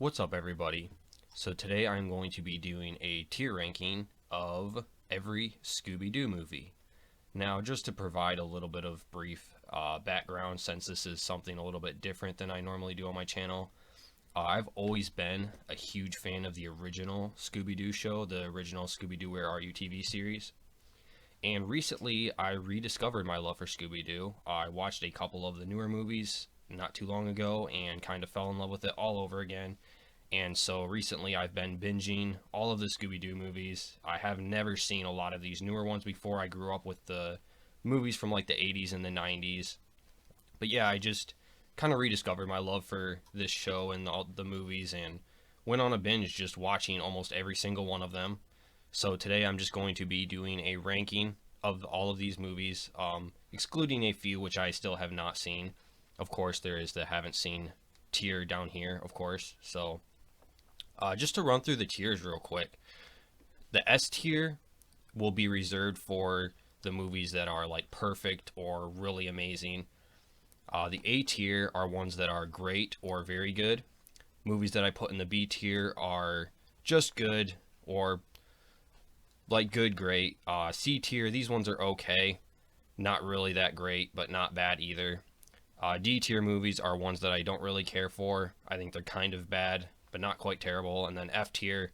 What's up, everybody? So today I'm going to be doing a tier ranking of every Scooby-Doo movie. Now, just to provide a little bit of brief background, since this is something a little bit different than I normally do on my channel, I've always been a huge fan of the original Scooby-Doo show, the original Scooby-Doo Where Are You TV series. And recently, I rediscovered my love for Scooby-Doo. I watched a couple of the newer movies not too long ago and kind of fell in love with it all over again. And so recently I've been binging all of the Scooby-Doo movies. I have never seen a lot of these newer ones before. I grew up with the movies from like the 80s and the 90s. But yeah, I just kind of rediscovered my love for this show and all the movies and went on a binge just watching almost every single one of them. So today I'm just going to be doing a ranking of all of these movies, excluding a few which I still have not seen. Of course, there is the haven't seen tier down here, of course. So just to run through the tiers real quick. The S tier will be reserved for the movies that are like perfect or really amazing. The A tier are ones that are great or very good. Movies that I put in the B tier are just good or like good, great. C tier, these ones are okay. Not really that great, but not bad either. D tier movies are ones that I don't really care for. I think they're kind of bad, but not quite terrible. And then F tier,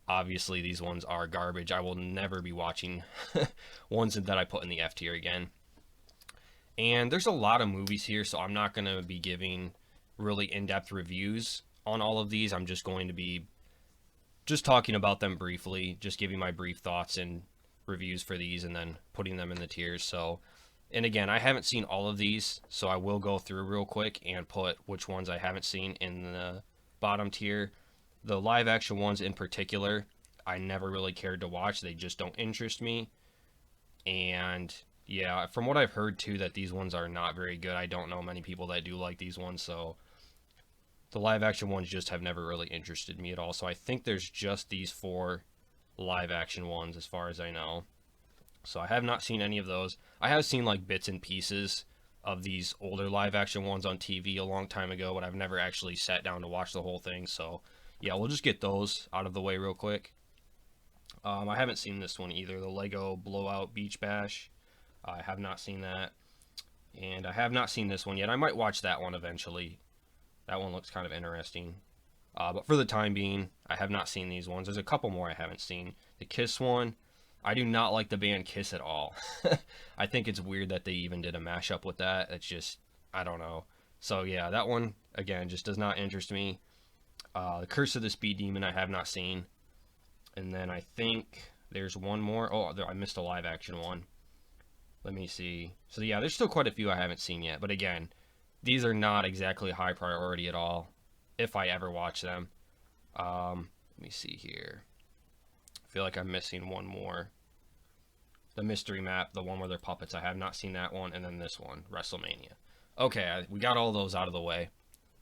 obviously these ones are garbage. I will never be watching ones that I put in the F tier again. And there's a lot of movies here, so I'm not going to be giving really in-depth reviews on all of these. I'm just going to be just talking about them briefly, just giving my brief thoughts and reviews for these and then putting them in the tiers. So, and again, I haven't seen all of these, so I will go through real quick and put which ones I haven't seen in the bottom tier. The live action ones in particular, I never really cared to watch. They just don't interest me. And yeah, from what I've heard too, that these ones are not very good. I don't know many people that do like these ones, so the live action ones just have never really interested me at all. So I think there's just these 4 live action ones as far as I know. So I have not seen any of those. I have seen like bits and pieces of these older live action ones on TV a long time ago, but I've never actually sat down to watch the whole thing. So yeah, we'll just get those out of the way real quick. I haven't seen this one either, the Lego Blowout Beach Bash. I have not seen that. And I have not seen this one yet. I might watch that one eventually. That one looks kind of interesting. But for the time being, I have not seen these ones. There's a couple more I haven't seen. The Kiss one, I do not like the band Kiss at all. I think it's weird that they even did a mashup with that. It's just, I don't know. So yeah, that one, again, just does not interest me. The Curse of the Speed Demon, I have not seen. And then I think there's one more. Oh, I missed a live action one. Let me see. So yeah, there's still quite a few I haven't seen yet. But again, these are not exactly high priority at all, if I ever watch them. Let me see here. I feel like I'm missing one more. The Mystery Map, the one where they're puppets. I have not seen that one. And then this one, WrestleMania. Okay, we got all those out of the way.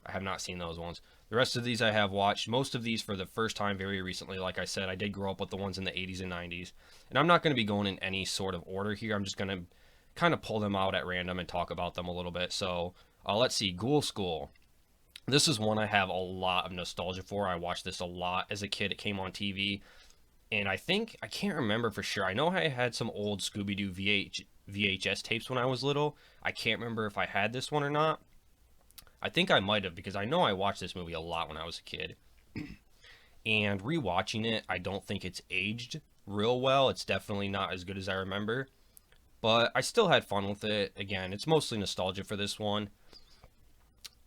I have not seen those ones. The rest of these I have watched. Most of these for the first time very recently. Like I said, I did grow up with the ones in the 80s and 90s. And I'm not going to be going in any sort of order here. I'm just going to kind of pull them out at random and talk about them a little bit. So let's see. Ghoul School. This is one I have a lot of nostalgia for. I watched this a lot as a kid. It came on TV. And I can't remember for sure. I know I had some old Scooby-Doo VHS tapes when I was little. I can't remember if I had this one or not. I think I might have, because I know I watched this movie a lot when I was a kid. And rewatching it, I don't think it's aged real well. It's definitely not as good as I remember. But I still had fun with it. Again, it's mostly nostalgia for this one.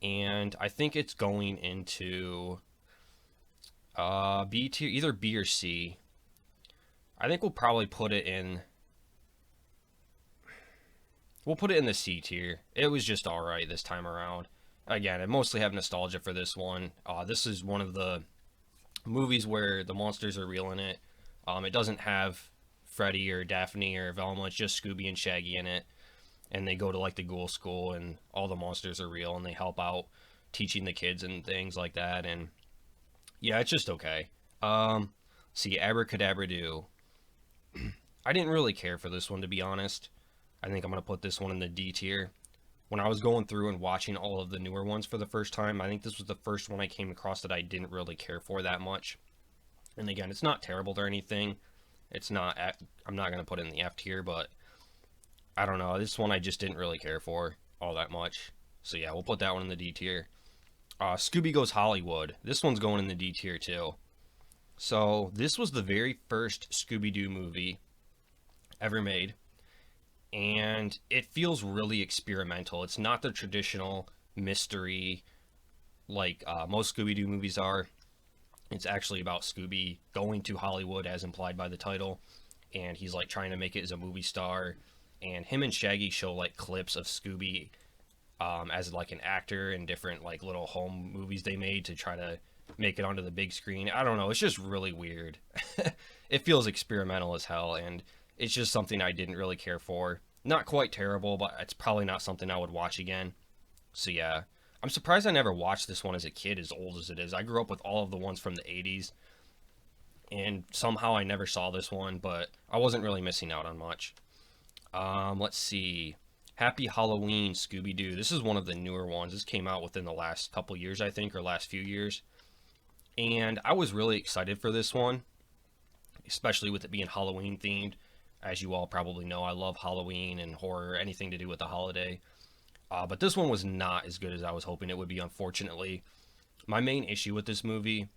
And I think it's going into B tier, either B or C. I think we'll probably put it in... We'll put it in the C tier. It was just alright this time around. Again, I mostly have nostalgia for this one. This is one of the movies where the monsters are real in it. It doesn't have Freddy or Daphne or Velma. It's just Scooby and Shaggy in it. And they go to like the ghoul school and all the monsters are real and they help out teaching the kids and things like that. And yeah, it's just okay. See, Abracadabra Do. I didn't really care for this one, to be honest. I think I'm going to put this one in the D tier. when I was going through and watching all of the newer ones for the first time, I think this was the first one I came across that I didn't really care for that much. And again, it's not terrible or anything. It's not, I'm not going to put it in the F tier, but I don't know. This one I just didn't really care for all that much. So yeah, we'll put that one in the D tier. Scooby Goes Hollywood. This one's going in the D tier too. So this was the very first Scooby-Doo movie ever made, and it feels really experimental. It's not the traditional mystery like most Scooby-Doo movies are. It's actually about Scooby going to Hollywood, as implied by the title, and he's like trying to make it as a movie star. And him and Shaggy show like clips of Scooby as like an actor in different like little home movies they made to try to make it onto the big screen. I don't know. It's just really weird. It feels experimental as hell, and it's just something I didn't really care for. Not quite terrible, but it's probably not something I would watch again. So yeah, I'm surprised I never watched this one as a kid, as old as it is. I grew up with all of the ones from the 80s, and somehow I never saw this one, but I wasn't really missing out on much. Let's see. Happy Halloween, Scooby-Doo. This is one of the newer ones. This came out within the last couple years, I think, or last few years. And I was really excited for this one, especially with it being Halloween themed. As you all probably know, I love Halloween and horror, anything to do with the holiday. But this one was not as good as I was hoping it would be, unfortunately. My main issue with this movie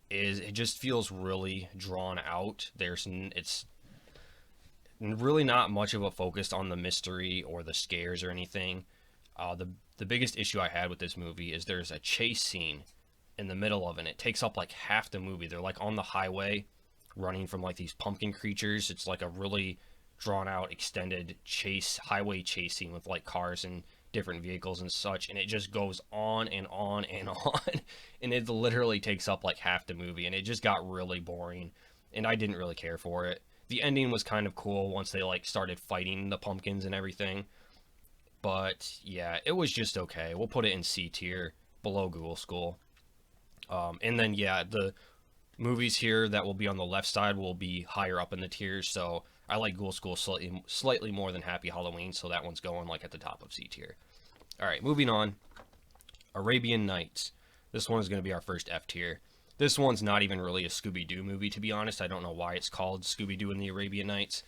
is it just feels really drawn out. It's really not much of a focus on the mystery or the scares or anything. The biggest issue I had with this movie is there's a chase scene in the middle of it. It takes up like half the movie. They're like on the highway running from like these pumpkin creatures. It's like a really drawn out extended highway chase scene with like cars and different vehicles and such, and it just goes on and on and on, and it literally takes up like half the movie, and it just got really boring, and I didn't really care for it. The ending was kind of cool once they like started fighting the pumpkins and everything, but yeah, it was just okay. We'll put it in C tier, below Ghoul School. And then yeah, the movies here that will be on the left side will be higher up in the tiers, so I like Ghoul School slightly more than Happy Halloween, so that one's going like at the top of C tier. Alright, moving on. Arabian Nights. This one is going to be our first F tier. This one's not even really a Scooby-Doo movie, to be honest. I don't know why it's called Scooby-Doo and the Arabian Nights.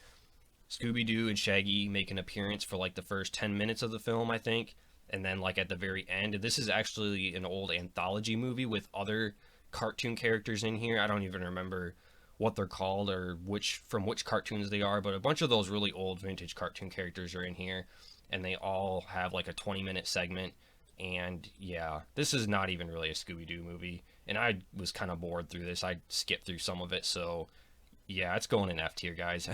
Scooby-Doo and Shaggy make an appearance for like the first 10 minutes of the film, I think, and then like at the very end. This is actually an old anthology movie with other cartoon characters in here. I don't even remember what they're called or from which cartoons they are, but a bunch of those really old vintage cartoon characters are in here, and they all have like a 20-minute segment. And yeah, this is not even really a Scooby-Doo movie, and I was kind of bored through this. I skipped through some of it, so yeah, it's going in F tier, guys.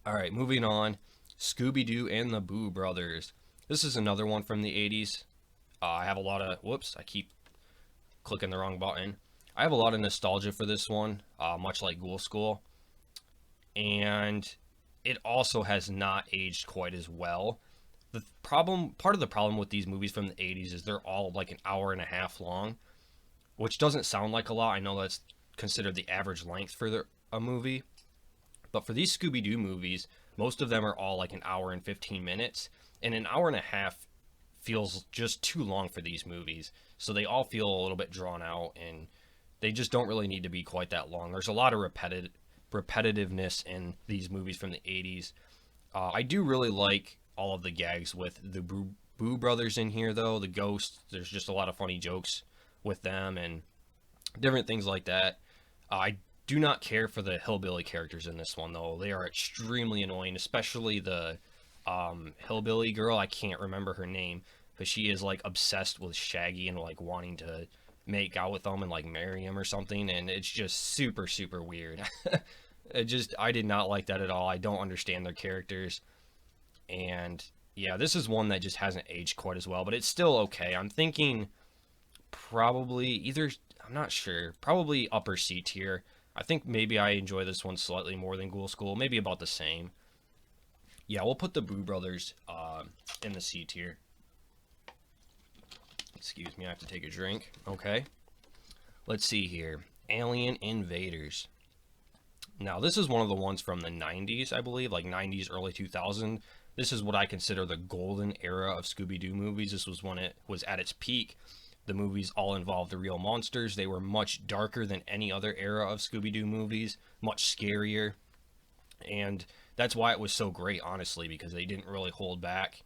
Alright, moving on. Scooby-Doo and the Boo Brothers. This is another one from the 80s. I have a lot of... Whoops, I keep clicking the wrong button. I have a lot of nostalgia for this one, much like Ghoul School. And it also has not aged quite as well. Part of the problem with these movies from the 80s is they're all like an hour and a half long, which doesn't sound like a lot. I know that's considered the average length for a movie. But for these Scooby-Doo movies, most of them are all like an hour and 15 minutes. And an hour and a half feels just too long for these movies. So they all feel a little bit drawn out, and they just don't really need to be quite that long. There's a lot of repetitiveness in these movies from the 80s. I do really like all of the gags with the Boo Brothers in here, though. The ghosts, there's just a lot of funny jokes with them and different things like that. I do not care for the hillbilly characters in this one, though. They are extremely annoying, especially the hillbilly girl. I can't remember her name, but she is like obsessed with Shaggy and like wanting to make out with him and like marry him or something, and it's just super, super weird. I did not like that at all. I don't understand their characters. And yeah, this is one that just hasn't aged quite as well, but it's still okay. I'm thinking probably I'm not sure, probably upper C tier. I think maybe I enjoy this one slightly more than Ghoul School, maybe about the same. Yeah, we'll put the Boo Brothers in the C tier. Excuse me, I have to take a drink. Okay. Let's see here. Alien Invaders. Now, this is one of the ones from the 90s, I believe, like 90s, early 2000s. This is what I consider the golden era of Scooby-Doo movies. This was when it was at its peak. The movies all involved the real monsters. They were much darker than any other era of Scooby-Doo movies, much scarier. And that's why it was so great, honestly, because they didn't really hold back.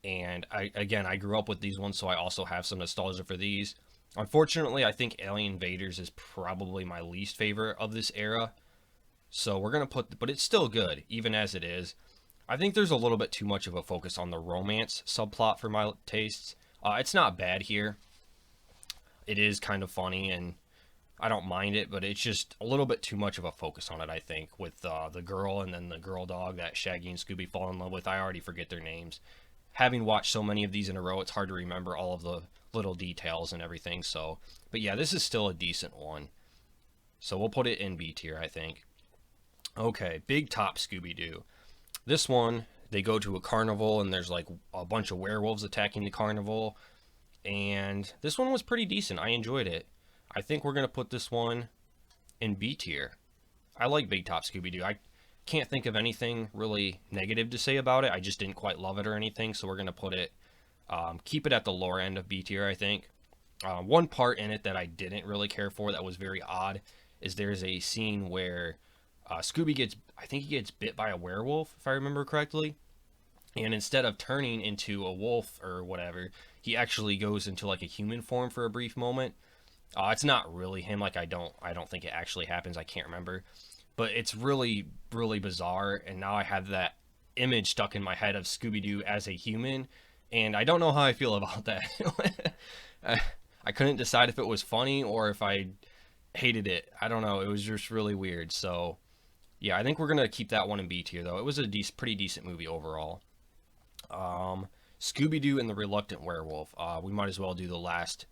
And I grew up with these ones, so I also have some nostalgia for these. Unfortunately, I think Alien Invaders is probably my least favorite of this era. So we're going to put, but it's still good, even as it is. I think there's a little bit too much of a focus on the romance subplot for my tastes. It's not bad here. It is kind of funny, and I don't mind it, but it's just a little bit too much of a focus on it, I think, with the girl and then the girl dog that Shaggy and Scooby fall in love with. I already forget their names. Having watched so many of these in a row, it's hard to remember all of the little details and everything. So, but yeah, this is still a decent one. So we'll put it in B tier, I think. Okay, Big Top Scooby-Doo. This one, they go to a carnival and there's like a bunch of werewolves attacking the carnival. And this one was pretty decent. I enjoyed it. I think we're going to put this one in B tier. I like Big Top Scooby-Doo. I can't think of anything really negative to say about it. I just didn't quite love it or anything. So we're going to put it, keep it at the lower end of B tier, I think. One part in it that I didn't really care for that was very odd is there's a scene where Scooby gets, I think he gets bit by a werewolf, if I remember correctly. And instead of turning into a wolf or whatever, he actually goes into like a human form for a brief moment. It's not really him. Like I don't think it actually happens. I can't remember, but it's really, really bizarre. And now I have that image stuck in my head of Scooby-Doo as a human, and I don't know how I feel about that. I couldn't decide if it was funny or if I hated it. I don't know. It was just really weird. So yeah, I think we're gonna keep that one in B tier though. It was a pretty decent movie overall. Scooby-Doo and the Reluctant Werewolf. We might as well do the last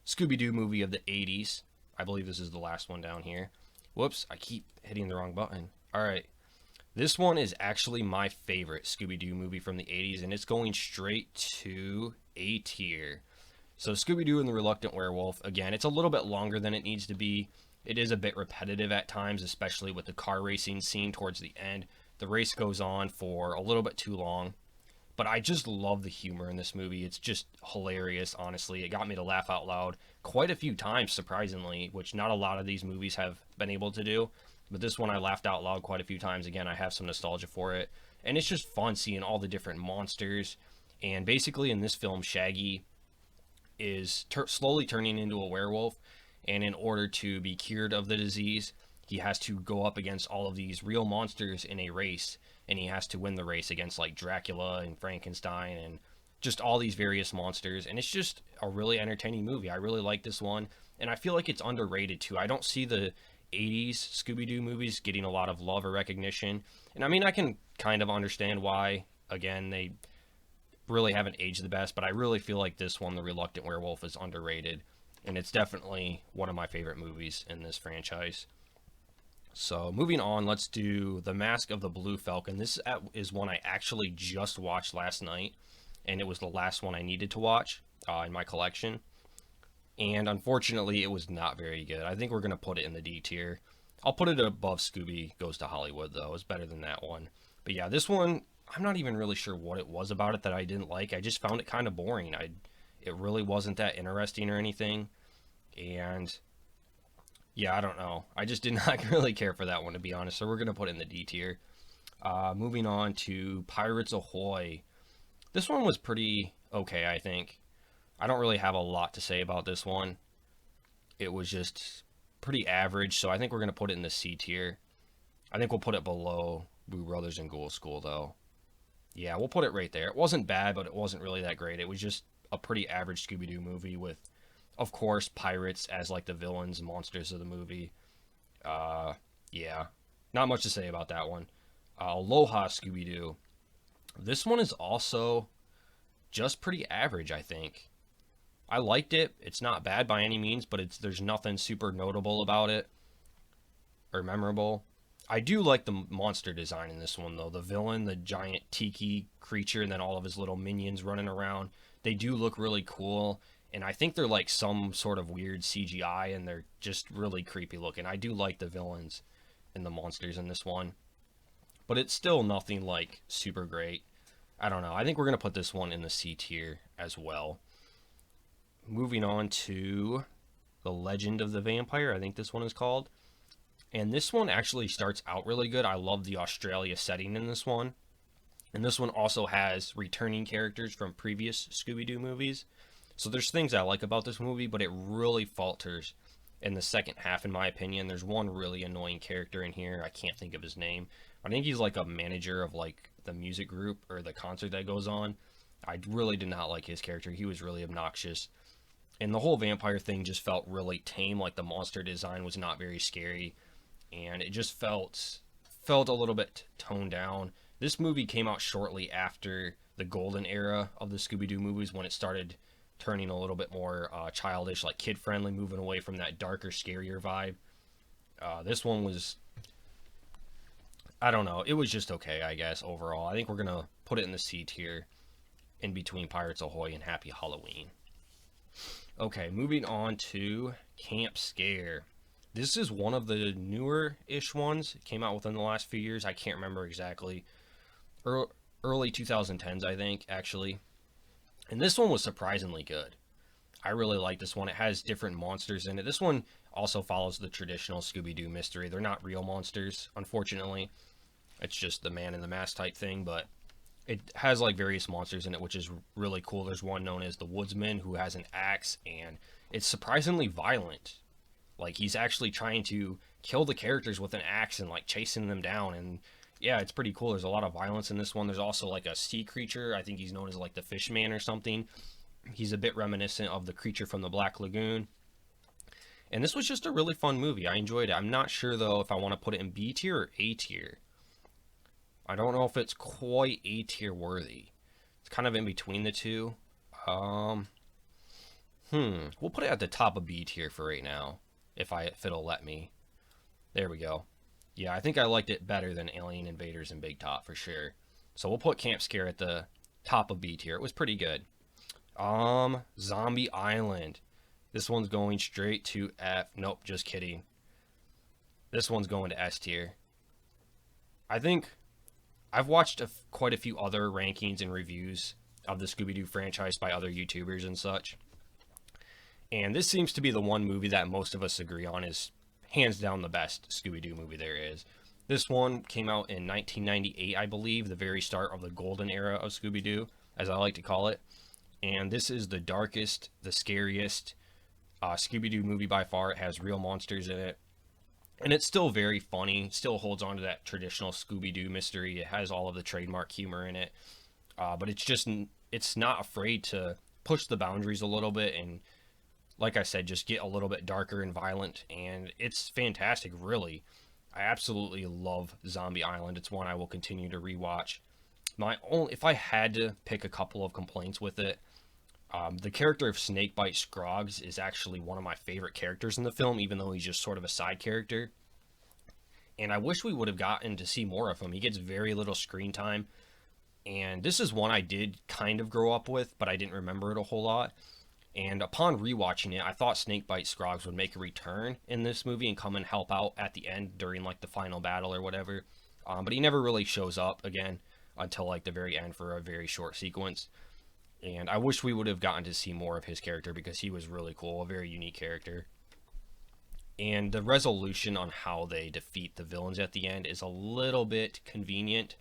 Scooby-Doo movie of the 80s. I believe this is the last one down here. Whoops, I keep hitting the wrong button. Alright, this one is actually my favorite Scooby-Doo movie from the 80s, and it's going straight to A tier. So Scooby-Doo and the Reluctant Werewolf, again, it's a little bit longer than it needs to be. It is a bit repetitive at times, especially with the car racing scene towards the end. The race goes on for a little bit too long. But I just love the humor in this movie. It's just hilarious, honestly. It got me to laugh out loud quite a few times, surprisingly, which not a lot of these movies have been able to do. But this one I laughed out loud quite a few times. Again, I have some nostalgia for it. And it's just fun seeing all the different monsters. And basically in this film, Shaggy is slowly turning into a werewolf. And in order to be cured of the disease, he has to go up against all of these real monsters in a race. And he has to win the race against like Dracula and Frankenstein and just all these various monsters. And it's just a really entertaining movie. I really like this one. And I feel like it's underrated too. I don't see the 80s Scooby-Doo movies getting a lot of love or recognition. And I mean, I can kind of understand why. Again, they really haven't aged the best. But I really feel like this one, The Reluctant Werewolf, is underrated. And it's definitely one of my favorite movies in this franchise. So moving on, let's do The Mask of the Blue Falcon. This is one I actually just watched last night, and it was the last one I needed to watch in my collection. And unfortunately, it was not very good. I think we're going to put it in the D tier. I'll put it above Scooby Goes to Hollywood, though. It's better than that one. But yeah, this one, I'm not even really sure what it was about it that I didn't like. I just found it kind of boring. It really wasn't that interesting or anything. And yeah, I don't know. I just did not really care for that one, to be honest. So we're going to put it in the D tier. Moving on to Pirates Ahoy. This one was pretty okay, I think. I don't really have a lot to say about this one. It was just pretty average, so I think we're going to put it in the C tier. I think we'll put it below Boo Brothers and Ghoul School, though. Yeah, we'll put it right there. It wasn't bad, but it wasn't really that great. It was just a pretty average Scooby-Doo movie with, of course, pirates as like the villains, monsters of the movie. Yeah, not much to say about that one. Aloha Scooby-Doo. This one is also just pretty average, I think. I liked it. It's not bad by any means, but there's nothing super notable about it or memorable. I do like the monster design in this one, though. The villain, the giant tiki creature, and then all of his little minions running around. They do look really cool. And I think they're like some sort of weird CGI, and they're just really creepy looking. I do like the villains and the monsters in this one. But it's still nothing like super great. I don't know. I think we're going to put this one in the C tier as well. Moving on to The Legend of the Vampire, I think this one is called. And this one actually starts out really good. I love the Australia setting in this one. And this one also has returning characters from previous Scooby-Doo movies. So there's things I like about this movie, but it really falters in the second half, in my opinion. There's one really annoying character in here. I can't think of his name. I think he's like a manager of like the music group or the concert that goes on. I really did not like his character. He was really obnoxious. And the whole vampire thing just felt really tame. Like the monster design was not very scary. And it just felt a little bit toned down. This movie came out shortly after the golden era of the Scooby-Doo movies, when it started turning a little bit more childish, like kid-friendly, moving away from that darker, scarier vibe. This one was, I don't know, it was just okay, I guess, overall. I think we're going to put it in the C tier, in between Pirates Ahoy and Happy Halloween. Okay, moving on to Camp Scare. This is one of the newer-ish ones. It came out within the last few years. I can't remember exactly. Early 2010s, I think, actually. And this one was surprisingly good. I really like this one. It has different monsters in it. This one also follows the traditional Scooby-Doo mystery. They're not real monsters, unfortunately. It's just the man in the mask type thing, but it has like various monsters in it, which is really cool. There's one known as the Woodsman who has an axe, and it's surprisingly violent. Like, he's actually trying to kill the characters with an axe and like chasing them down, and yeah, it's pretty cool. There's a lot of violence in this one. There's also like a sea creature. I think he's known as like the Fish Man or something. He's a bit reminiscent of the creature from the Black Lagoon. And this was just a really fun movie. I enjoyed it. I'm not sure though if I want to put it in B tier or A tier. I don't know if it's quite A tier worthy. It's kind of in between the two. We'll put it at the top of B tier for right now, if it'll let me. There we go. Yeah, I think I liked it better than Alien Invaders and Big Top for sure. So we'll put Camp Scare at the top of B tier. It was pretty good. Zombie Island. This one's going straight to F. Nope, just kidding. This one's going to S tier. I think I've watched quite a few other rankings and reviews of the Scooby-Doo franchise by other YouTubers and such. And this seems to be the one movie that most of us agree on is hands down the best Scooby-Doo movie there is. This one came out in 1998, I believe, the very start of the golden era of Scooby-Doo, as I like to call it. And this is the darkest, the scariest Scooby-Doo movie by far. It has real monsters in it. And it's still very funny, still holds on to that traditional Scooby-Doo mystery. It has all of the trademark humor in it. But it's not afraid to push the boundaries a little bit and, like I said, just get a little bit darker and violent, and it's fantastic, really. I absolutely love Zombie Island. It's one I will continue to rewatch. If I had to pick a couple of complaints with it, the character of Snakebite Scroggs is actually one of my favorite characters in the film, even though he's just sort of a side character. And I wish we would have gotten to see more of him. He gets very little screen time, and this is one I did kind of grow up with, but I didn't remember it a whole lot. And upon rewatching it, I thought Snakebite Scroggs would make a return in this movie and come and help out at the end during like the final battle or whatever. But he never really shows up again until like the very end for a very short sequence. And I wish we would have gotten to see more of his character because he was really cool, a very unique character. And the resolution on how they defeat the villains at the end is a little bit convenient.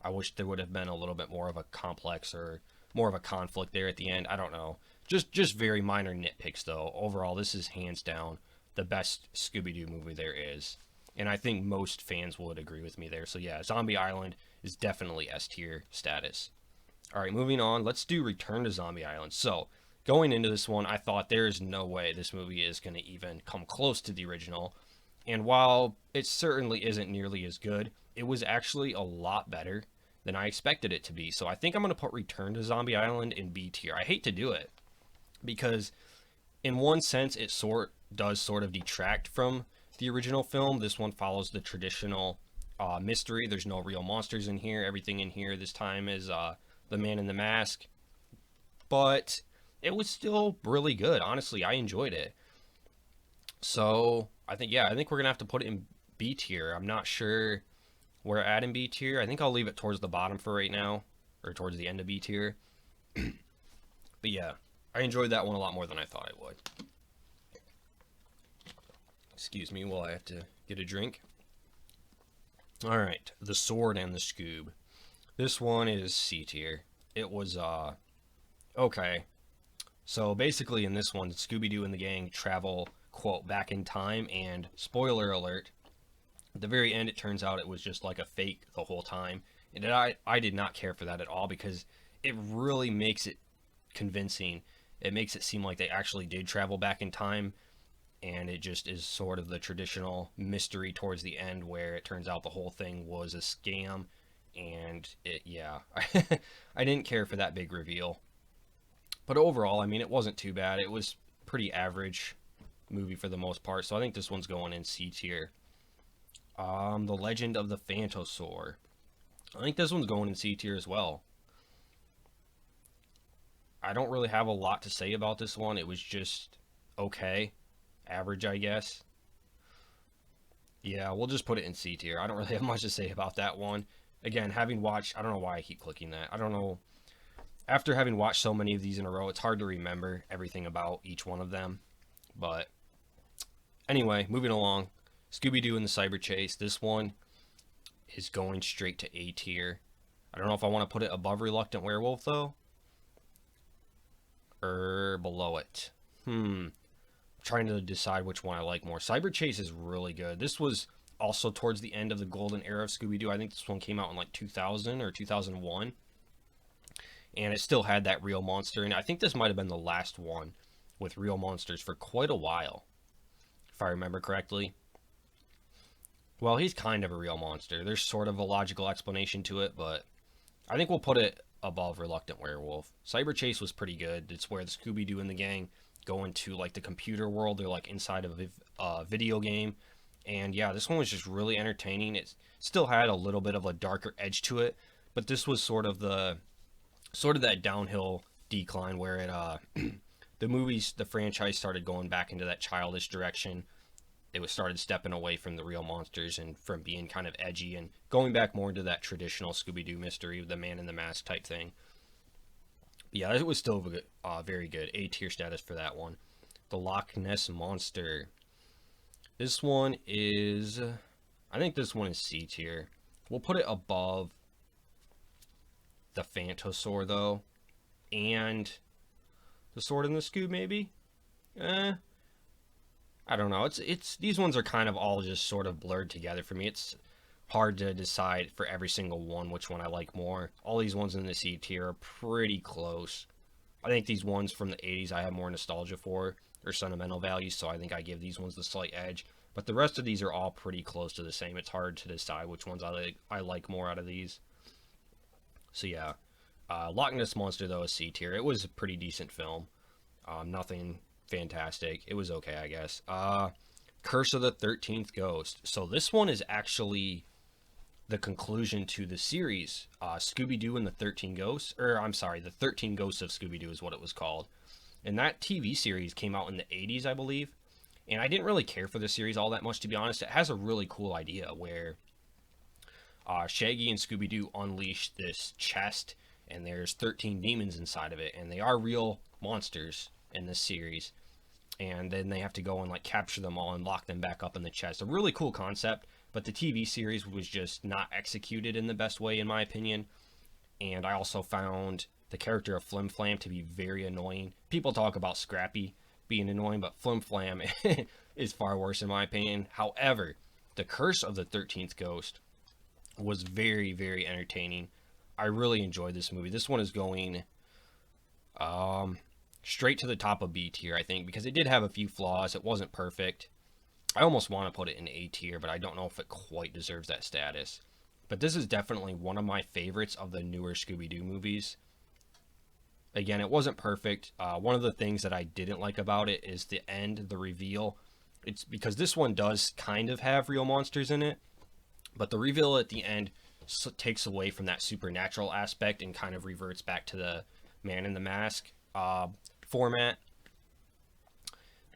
I wish there would have been a little bit more of a complex or more of a conflict there at the end. I don't know. Just very minor nitpicks, though. Overall, this is hands down the best Scooby-Doo movie there is. And I think most fans would agree with me there. So yeah, Zombie Island is definitely S tier status. All right, moving on. Let's do Return to Zombie Island. So going into this one, I thought there's no way this movie is going to even come close to the original. And while it certainly isn't nearly as good, it was actually a lot better than I expected it to be. So I think I'm going to put Return to Zombie Island in B tier. I hate to do it, because in one sense it does sort of detract from the original film. This one follows the traditional mystery. There's no real monsters in here. Everything in here this time is the man in the mask. But it was still really good. Honestly, I enjoyed it. So I think we're gonna have to put it in B tier. I'm not sure where at in B tier. I think I'll leave it towards the bottom for right now. or towards the end of B tier. But yeah, I enjoyed that one a lot more than I thought I would. Excuse me while I have to get a drink. Alright, The Sword and the Scoob. This one is C tier. It was, okay. So basically in this one, Scooby-Doo and the gang travel, quote, back in time, and spoiler alert, at the very end it turns out it was just like a fake the whole time. And I did not care for that at all, because it really makes it convincing. It makes it seem like they actually did travel back in time, and it just is sort of the traditional mystery towards the end where it turns out the whole thing was a scam. And yeah, I didn't care for that big reveal. But overall, I mean, it wasn't too bad. It was pretty average movie for the most part, so I think this one's going in C tier. The Legend of the Phantosaur. I think this one's going in C tier as well. I don't really have a lot to say about this one. It was just okay. Average, I guess. Yeah, we'll just put it in C tier. I don't really have much to say about that one. Again, having watched, I don't know why I keep clicking that. I don't know. After having watched so many of these in a row, it's hard to remember everything about each one of them. But anyway, moving along. Scooby-Doo and the Cyber Chase. This one is going straight to A tier. I don't know if I want to put it above Reluctant Werewolf, though. Or below it. Trying to decide which one I like more. Cyber Chase is really good. This was also towards the end of the golden era of Scooby-Doo. I think this one came out in like 2000 or 2001. And it still had that real monster. And I think this might have been the last one with real monsters for quite a while, if I remember correctly. Well, he's kind of a real monster. There's sort of a logical explanation to it, but I think we'll put it above Reluctant Werewolf. Cyber Chase was pretty good. It's where the Scooby-Doo and the gang go into like the computer world. They're like inside of a video game. And yeah, this one was just really entertaining. It still had a little bit of a darker edge to it, but this was sort of that downhill decline where it the franchise started going back into that childish direction. It started stepping away from the real monsters and from being kind of edgy and going back more into that traditional Scooby-Doo mystery, the man in the mask type thing. But yeah, it was still very good. A tier status for that one. The Loch Ness Monster. This one is, I think this one is C tier. We'll put it above the Phantosaur though, and the Sword and the Scoob maybe. I don't know. It's these ones are kind of all just sort of blurred together for me. It's hard to decide for every single one which one I like more. All these ones in the C tier are pretty close. I think these ones from the 80s I have more nostalgia for, or sentimental value, so I think I give these ones the slight edge. But the rest of these are all pretty close to the same. It's hard to decide which ones I like more out of these. So yeah, Loch Ness Monster though is C tier. It was a pretty decent film. Nothing fantastic. It was okay, I guess. Curse of the 13th Ghost. So this one is actually the conclusion to the series, Scooby-Doo and the 13 Ghosts. Or I'm sorry, the 13 Ghosts of Scooby-Doo is what it was called. And that TV series came out in the 80s, I believe. And I didn't really care for the series all that much, to be honest. It has a really cool idea where Shaggy and Scooby-Doo unleash this chest, and there's 13 demons inside of it, and they are real monsters in this series. And then they have to go and like capture them all and lock them back up in the chest. A really cool concept, but the TV series was just not executed in the best way, in my opinion. And I also found the character of Flim Flam to be very annoying. People talk about Scrappy being annoying, but Flim Flam is far worse in my opinion. However, the Curse of the 13th Ghost was very, very entertaining. I really enjoyed this movie. This one is going straight to the top of B tier, I think, because it did have a few flaws. It wasn't perfect. I almost want to put it in A tier, but I don't know if it quite deserves that status. But this is definitely one of my favorites of the newer Scooby-Doo movies. Again, it wasn't perfect. One of the things that I didn't like about it is the end, the reveal. It's because this one does kind of have real monsters in it, but the reveal at the end takes away from that supernatural aspect and kind of reverts back to the man in the mask format.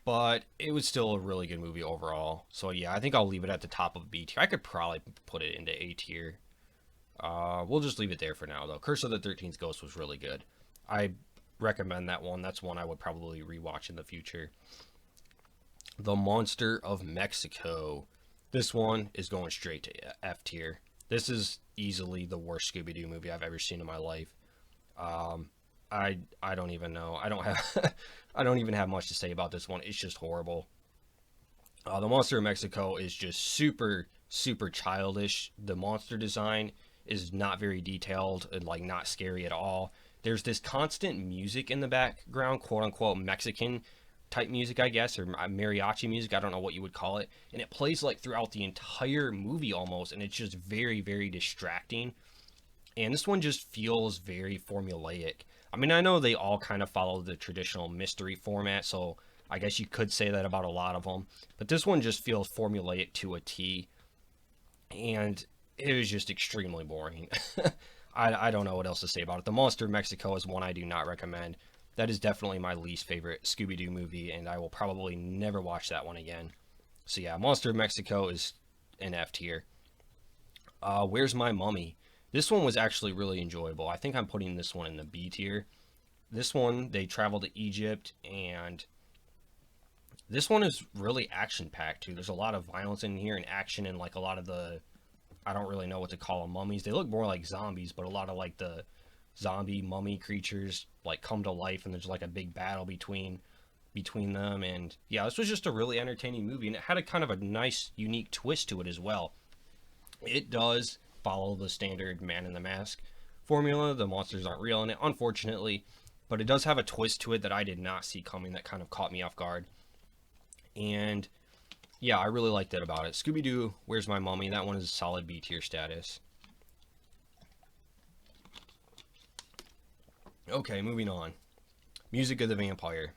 But it was still a really good movie overall. So yeah, I think I'll leave it at the top of B tier. I could probably put it into A tier. We'll just leave it there for now, though. Curse of the 13th Ghost was really good. I recommend that one. That's one I would probably rewatch in the future. The Monster of Mexico. This one is going straight to F tier. This is easily the worst Scooby-Doo movie I've ever seen in my life. Um, I don't even know. I don't have I don't even have much to say about this one. It's just horrible. The Monster of Mexico is just super childish. The monster design is not very detailed and like not scary at all. There's this constant music in the background, quote unquote Mexican type music, I guess, or mariachi music. I don't know what you would call it, and it plays like throughout the entire movie almost, and it's just very distracting. And this one just feels very formulaic. I mean, I know they all kind of follow the traditional mystery format, so I guess you could say that about a lot of them. But this one just feels formulaic to a T, and it was just extremely boring. I don't know what else to say about it. The Monster of Mexico is one I do not recommend. That is definitely my least favorite Scooby-Doo movie, and I will probably never watch that one again. So yeah, Monster of Mexico is an F tier. Where's My Mummy? This one was actually really enjoyable. I think I'm putting this one in the B tier. This one, they travel to Egypt, and this one is really action-packed too. There's a lot of violence in here and action, and like a lot of the, I don't really know what to call them, mummies. They look more like zombies, but a lot of like the zombie mummy creatures like come to life, and there's like a big battle between them. And yeah, this was just a really entertaining movie, and it had a kind of a nice unique twist to it as well. It does follow the standard Man in the Mask formula. The monsters aren't real in it, unfortunately, but it does have a twist to it that I did not see coming, that kind of caught me off guard. And yeah, I really liked it about it. Scooby-Doo, Where's My Mummy? That one is a solid B tier status. Okay, moving on. Music of the Vampire.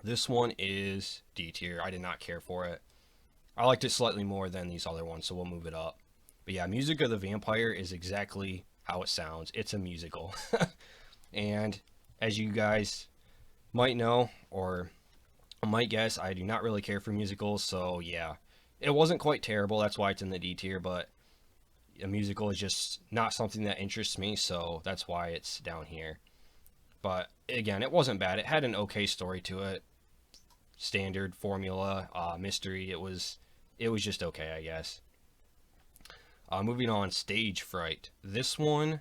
This one is D tier. I did not care for it. I liked it slightly more than these other ones, so we'll move it up. But yeah, Music of the Vampire is exactly how it sounds. It's a musical. And as you guys might know, or might guess, I do not really care for musicals, so yeah. It wasn't quite terrible, that's why it's in the D tier, but a musical is just not something that interests me, so that's why it's down here. But again, it wasn't bad. It had an okay story to it. Standard formula, mystery. It was just okay, I guess. Moving on, Stage Fright. This one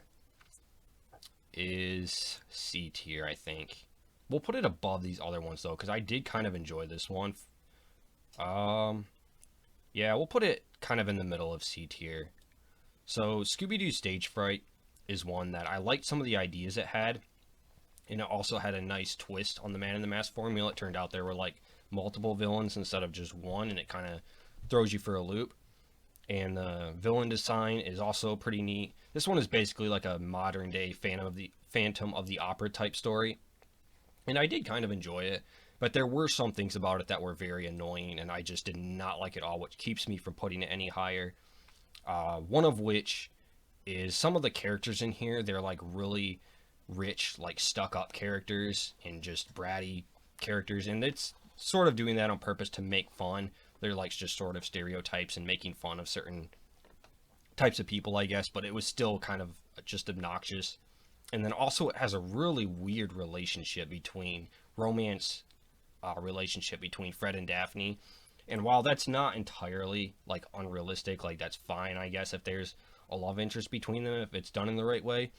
is C tier, I think. We'll put it above these other ones though, because I did kind of enjoy this one. Yeah, we'll put it kind of in the middle of C tier. So Scooby-Doo Stage Fright is one that I liked some of the ideas it had, and it also had a nice twist on the Man in the Mask formula. It turned out there were like multiple villains instead of just one, and it kind of throws you for a loop. And the villain design is also pretty neat. This one is basically like a modern day Phantom of the Opera type story, and I did kind of enjoy it, but there were some things about it that were very annoying, and I just did not like it all, which keeps me from putting it any higher. One of which is some of the characters in here, they're like really rich, like stuck up characters and just bratty characters, and it's sort of doing that on purpose to make fun. They're like just sort of stereotypes and making fun of certain types of people, I guess, but it was still kind of just obnoxious. And then also it has a really weird relationship between relationship between Fred and Daphne. And while that's not entirely like unrealistic, like that's fine, I guess, if there's a love interest between them, if it's done in the right way.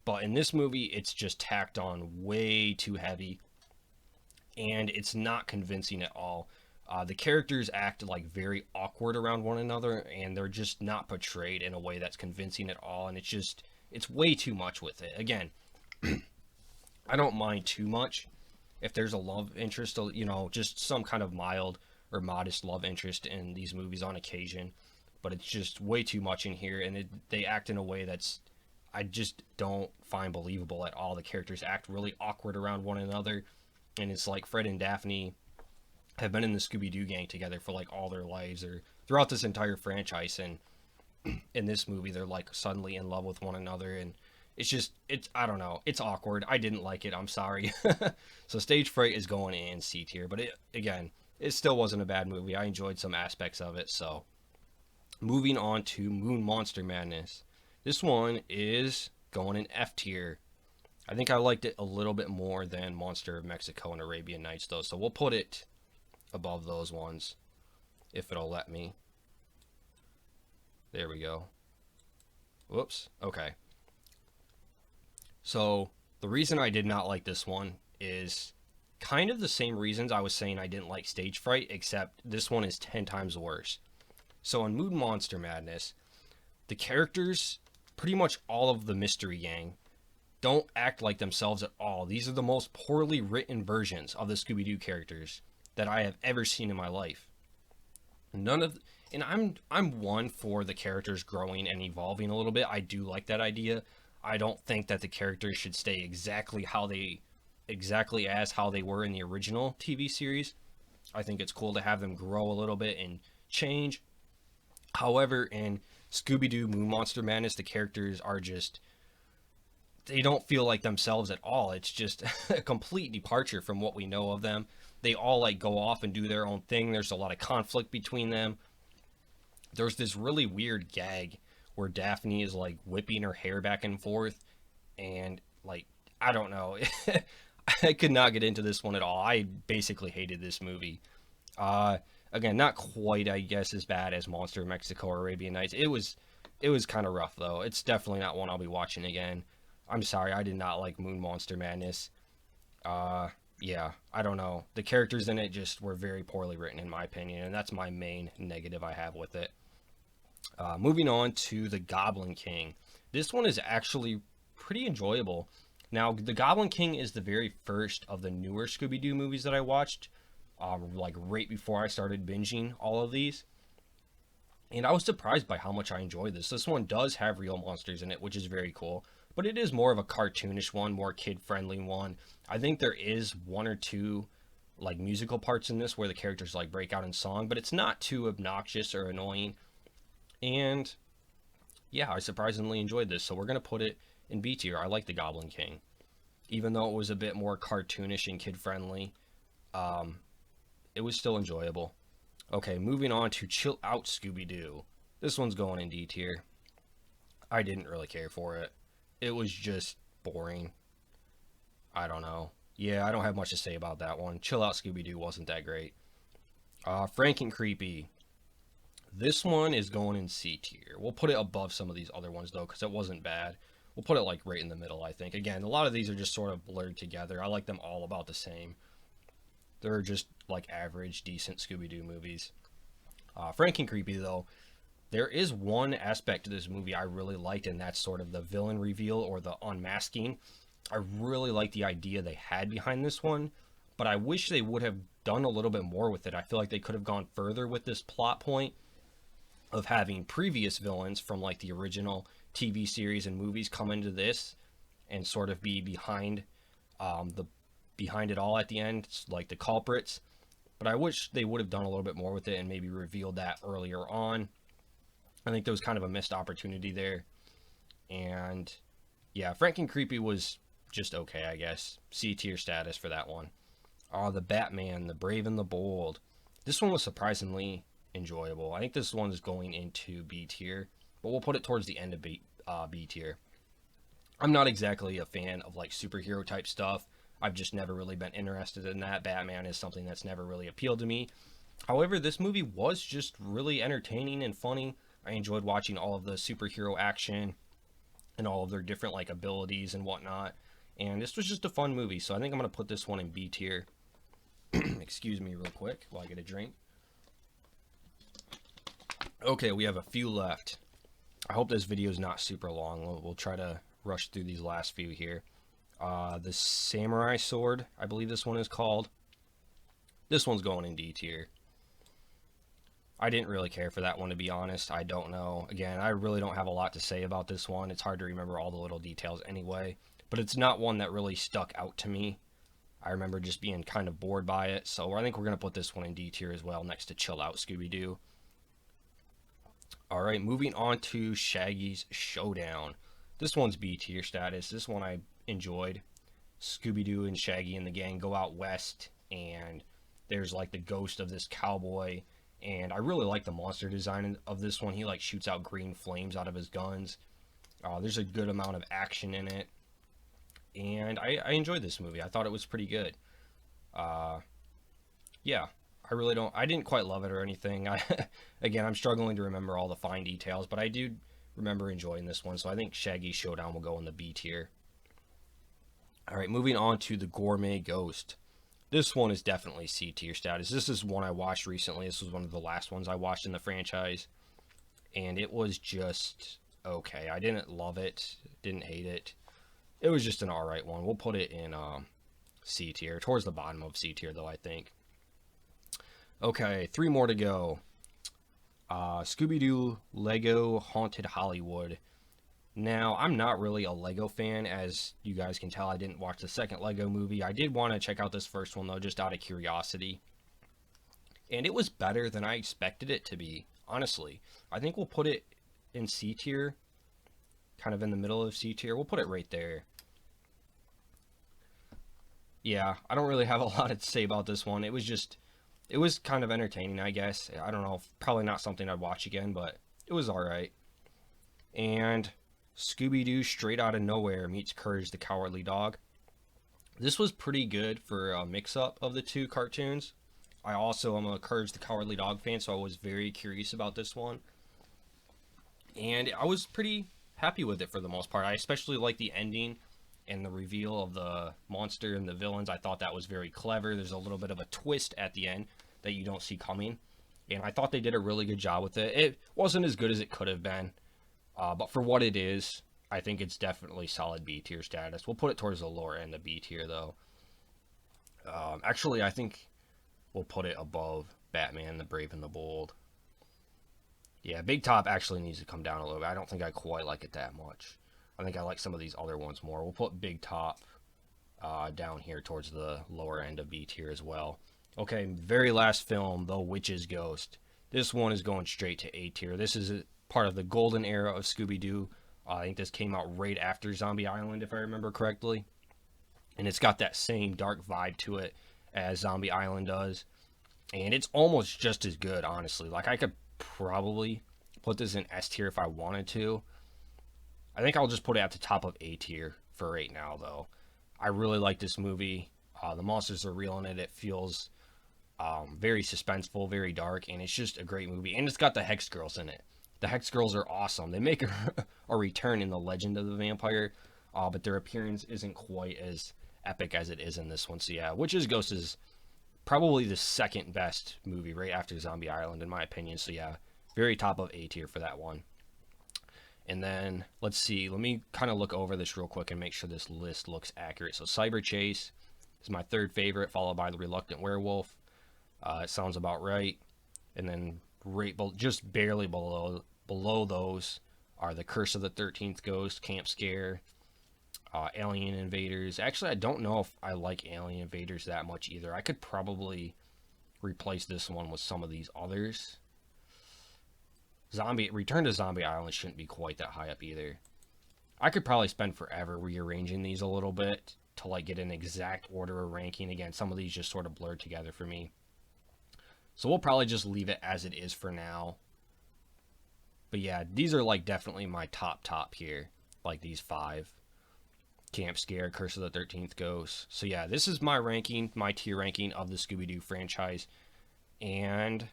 But in this movie, it's just tacked on way too heavy, and it's not convincing at all. The characters act like very awkward around one another, and they're just not portrayed in a way that's convincing at all. And it's way too much with it. Again, I don't mind too much if there's a love interest, just some kind of mild or modest love interest in these movies on occasion, but it's just way too much in here, and they act in a way that's, I just don't find believable at all. The characters act really awkward around one another, and it's like Fred and Daphne have been in the Scooby-Doo gang together for like all their lives, or throughout this entire franchise, and in this movie they're like suddenly in love with one another, and I don't know, it's awkward. I didn't like it, I'm sorry. So Stage Fright is going in C tier, but it still wasn't a bad movie. I enjoyed some aspects of it. So moving on to Moon Monster Madness. This one is going in F tier. I think I liked it a little bit more than Monster of Mexico and Arabian Nights, though, so we'll put it above those ones if it'll let me. There we go. Whoops. Okay. So the reason I did not like this one is kind of the same reasons I was saying I didn't like Stage Fright, except this one is 10 times worse. So in Moon Monster Madness, the characters, pretty much all of the Mystery Gang, don't act like themselves at all. These are the most poorly written versions of the Scooby-Doo characters that I have ever seen in my life. And I'm one for the characters growing and evolving a little bit. I do like that idea. I don't think that the characters should stay exactly as how they were in the original TV series. I think it's cool to have them grow a little bit and change. However, in Scooby-Doo Moon Monster Madness, the characters are just, they don't feel like themselves at all. It's just a complete departure from what we know of them. They all like go off and do their own thing. There's a lot of conflict between them. There's this really weird gag where Daphne is like whipping her hair back and forth, and like, I don't know. I could not get into this one at all. I basically hated this movie. Again, not quite, I guess, as bad as Monster of Mexico or Arabian Nights. It was kind of rough, though. It's definitely not one I'll be watching again. I'm sorry, I did not like Moon Monster Madness. Yeah, I don't know. The characters in it just were very poorly written, in my opinion, and that's my main negative I have with it. Moving on to The Goblin King. This one is actually pretty enjoyable. Now, The Goblin King is the very first of the newer Scooby-Doo movies that I watched, like right before I started binging all of these. And I was surprised by how much I enjoyed this. This one does have real monsters in it, which is very cool. But it is more of a cartoonish one, more kid-friendly one. I think there is one or two like musical parts in this where the characters like break out in song, but it's not too obnoxious or annoying. And yeah, I surprisingly enjoyed this, so we're going to put it in B tier. I like The Goblin King. Even though it was a bit more cartoonish and kid-friendly, it was still enjoyable. Okay, moving on to Chill Out Scooby-Doo. This one's going in D tier. I didn't really care for it. It was just boring. I don't know. Yeah, I don't have much to say about that one. Chill Out Scooby-Doo wasn't that great. Frank and Creepy. This one is going in C tier. We'll put it above some of these other ones, though, because it wasn't bad. We'll put it, like, right in the middle, I think. Again, a lot of these are just sort of blurred together. I like them all about the same. They're just, like, average, decent Scooby-Doo movies. Frank and Creepy, though, there is one aspect to this movie I really liked, and that's sort of the villain reveal or the unmasking. I really like the idea they had behind this one, but I wish they would have done a little bit more with it. I feel like they could have gone further with this plot point of having previous villains from like the original TV series and movies come into this and sort of be behind it all at the end, like the culprits. But I wish they would have done a little bit more with it and maybe revealed that earlier on. I think there was kind of a missed opportunity there. And yeah, Frank and Creepy was just okay, I guess. C tier status for that one. The Batman, The Brave and the Bold. This one was surprisingly enjoyable. I think this one is going into B tier, but we'll put it towards the end of B tier. I'm not exactly a fan of like superhero type stuff. I've just never really been interested in that. Batman is something that's never really appealed to me. However, this movie was just really entertaining and funny. I enjoyed watching all of the superhero action and all of their different like abilities and whatnot. And this was just a fun movie, so I think I'm going to put this one in B tier. Excuse me real quick while I get a drink. Okay, we have a few left. I hope this video is not super long. We'll try to rush through these last few here. The Samurai Sword, I believe this one is called. This one's going in D tier. I didn't really care for that one, to be honest. I don't know. Again, I really don't have a lot to say about this one. It's hard to remember all the little details anyway. But it's not one that really stuck out to me. I remember just being kind of bored by it. So I think we're going to put this one in D tier as well, next to Chill Out Scooby-Doo. Alright, moving on to Shaggy's Showdown. This one's B tier status. This one I enjoyed. Scooby-Doo and Shaggy and the gang go out west, and there's like the ghost of this cowboy. And I really like the monster design of this one. He like shoots out green flames out of his guns. There's a good amount of action in it, and I enjoyed this movie. I thought it was pretty good. Uh, yeah, I didn't quite love it or anything. Again, I'm struggling to remember all the fine details, but I do remember enjoying this one, so I think Shaggy Showdown will go in the B tier. All right, moving on to The Gourmet Ghost. This one is definitely C tier status. This is one I watched recently. This was one of the last ones I watched in the franchise, and it was just okay. I didn't love it, didn't hate it. It was just an alright one. We'll put it in C tier, towards the bottom of C tier though, I think. Okay, 3 more to go. Scooby-Doo Lego Haunted Hollywood. Now, I'm not really a Lego fan, as you guys can tell. I didn't watch the second Lego movie. I did want to check out this first one, though, just out of curiosity. And it was better than I expected it to be, honestly. I think we'll put it in C tier, kind of in the middle of C tier. We'll put it right there. Yeah, I don't really have a lot to say about this one. It was kind of entertaining, I guess. I don't know, probably not something I'd watch again, but it was alright. And Scooby-Doo Straight Outta Nowhere meets Courage the Cowardly Dog. This was pretty good for a mix-up of the two cartoons. I also am a Courage the Cowardly Dog fan, so I was very curious about this one. And I was pretty happy with it for the most part. I especially like the ending and the reveal of the monster and the villains. I thought that was very clever. There's a little bit of a twist at the end that you don't see coming. And I thought they did a really good job with it. It wasn't as good as it could have been. But for what it is, I think it's definitely solid B tier status. We'll put it towards the lower end of B tier, though. Actually, I think we'll put it above Batman, the Brave and the Bold. Yeah, Big Top actually needs to come down a little bit. I don't think I quite like it that much. I think I like some of these other ones more. We'll put Big Top down here towards the lower end of B tier as well. Okay, very last film, The Witch's Ghost. This one is going straight to A tier. This is part of the golden era of Scooby-Doo. I think this came out right after Zombie Island, if I remember correctly. And it's got that same dark vibe to it as Zombie Island does. And it's almost just as good, honestly. Like, I could probably put this in S tier if I wanted to. I think I'll just put it at the top of A tier for right now, though. I really like this movie. The monsters are real in it. It feels very suspenseful, very dark, and it's just a great movie. And it's got the Hex Girls in it. The Hex Girls are awesome. They make a return in The Legend of the Vampire, but their appearance isn't quite as epic as it is in this one. So yeah, Witch's Ghost is probably the second best movie right after Zombie Island, in my opinion. So yeah, very top of A tier for that one. And then, let's see, let me kind of look over this real quick and make sure this list looks accurate. So Cyber Chase is my third favorite, followed by The Reluctant Werewolf. It sounds about right. And then just barely below those are The Curse of the 13th Ghost, Camp Scare, Alien Invaders. Actually, I don't know if I like Alien Invaders that much either. I could probably replace this one with some of these others. Return to Zombie Island shouldn't be quite that high up either. I could probably spend forever rearranging these a little bit to like get an exact order of ranking. Again, some of these just sort of blurred together for me. So we'll probably just leave it as it is for now. But yeah, these are like definitely my top here. Like these 5. Camp Scare, Curse of the 13th Ghost. So yeah, this is my ranking, my tier ranking of the Scooby-Doo franchise. And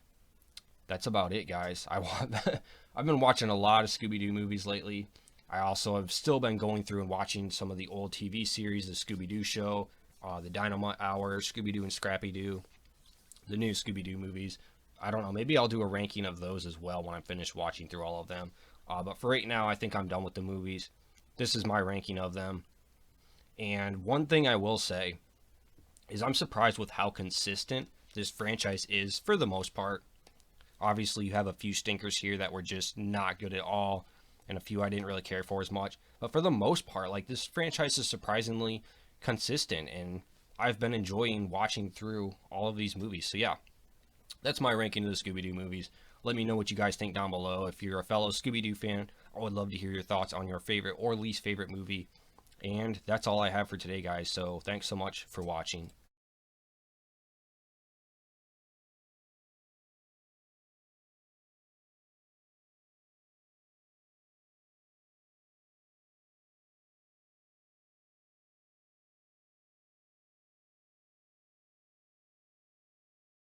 that's about it, guys. I've been watching a lot of Scooby-Doo movies lately. I also have still been going through and watching some of the old TV series, the Scooby-Doo show, the Dynamite Hour, Scooby-Doo and Scrappy-Doo, the new Scooby-Doo movies. I don't know, maybe I'll do a ranking of those as well when I'm finished watching through all of them. But for right now, I think I'm done with the movies. This is my ranking of them. And one thing I will say is I'm surprised with how consistent this franchise is for the most part. Obviously, you have a few stinkers here that were just not good at all, and a few I didn't really care for as much. But for the most part, like, this franchise is surprisingly consistent, and I've been enjoying watching through all of these movies. So yeah, that's my ranking of the Scooby-Doo movies. Let me know what you guys think down below. If you're a fellow Scooby-Doo fan, I would love to hear your thoughts on your favorite or least favorite movie. And that's all I have for today, guys. So thanks so much for watching.